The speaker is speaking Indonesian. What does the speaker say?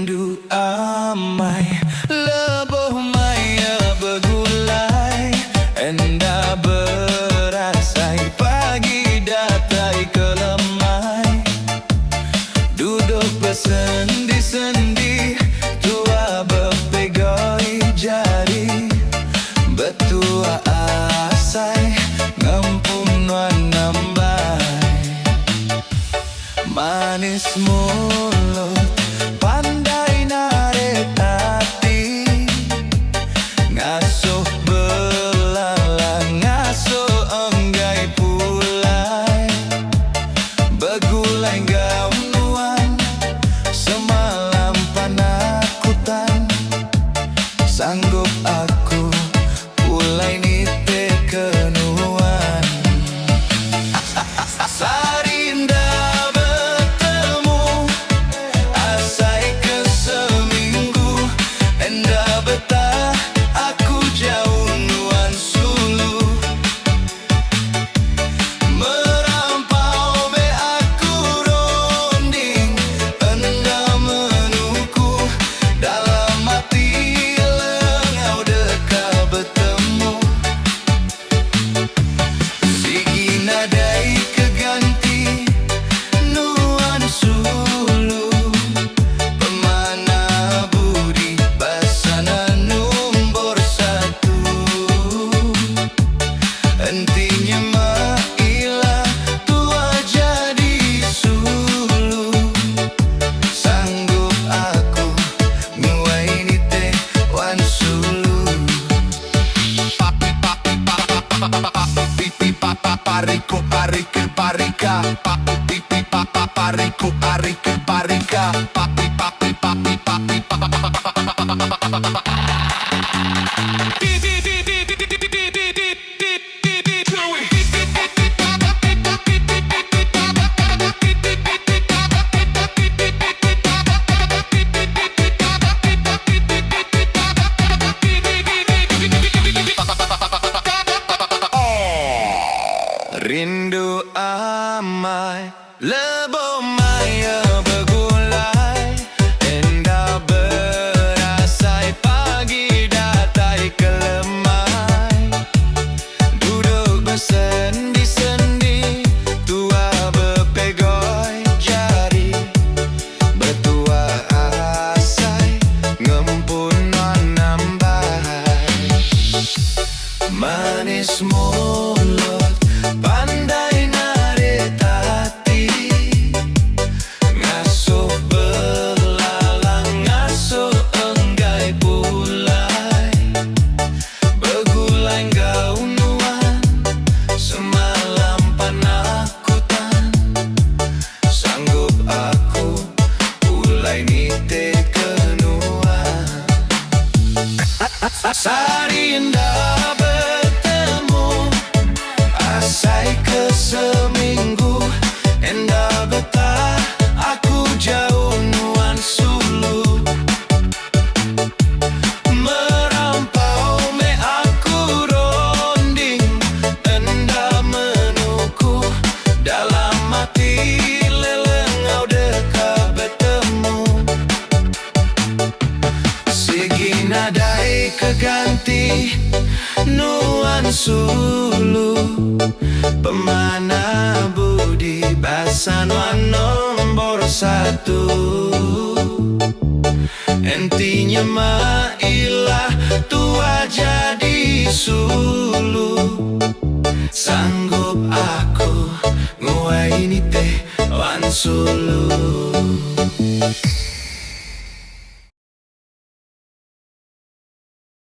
Rindu amai leboh maya begulai, endah berasai pagi datai kelemai. Duduk bersendi-sendi, tua berpegoi jari, betua asai ngempung nuan nambai. Manis mulut pandai narik hati, ngasuh belalang ngasuh enggai pulai. Begulai gaun nuan semalam panakutan, sanggup aku pulai nite kenuan. Sarinda pariku parike parika, papi papa pariku parike parika, papi papi papi papi Rindu amai leboh maya begulai, endah berasai pagi datai kelemai. Duduk bersendi-sendi, tua berpegoi jari, betua asai ngempun nuan nambai. Manis mulut pandai narik hati, ngasuh belalang ngasuh enggai pulai. Begulai gaun nuan semalam panakutan, sanggup aku pulai nite kenuan. Sarinda asai ke seminggu, endah betah aku jauh nuan sulu. Merampau me aku ronding, endah menuku dalam hati lelengau dekat bertemu. Segi nadai keganti nuan sulu, pemana budi bahasa nuan nombor satu. Entinya mailah tua jadi su.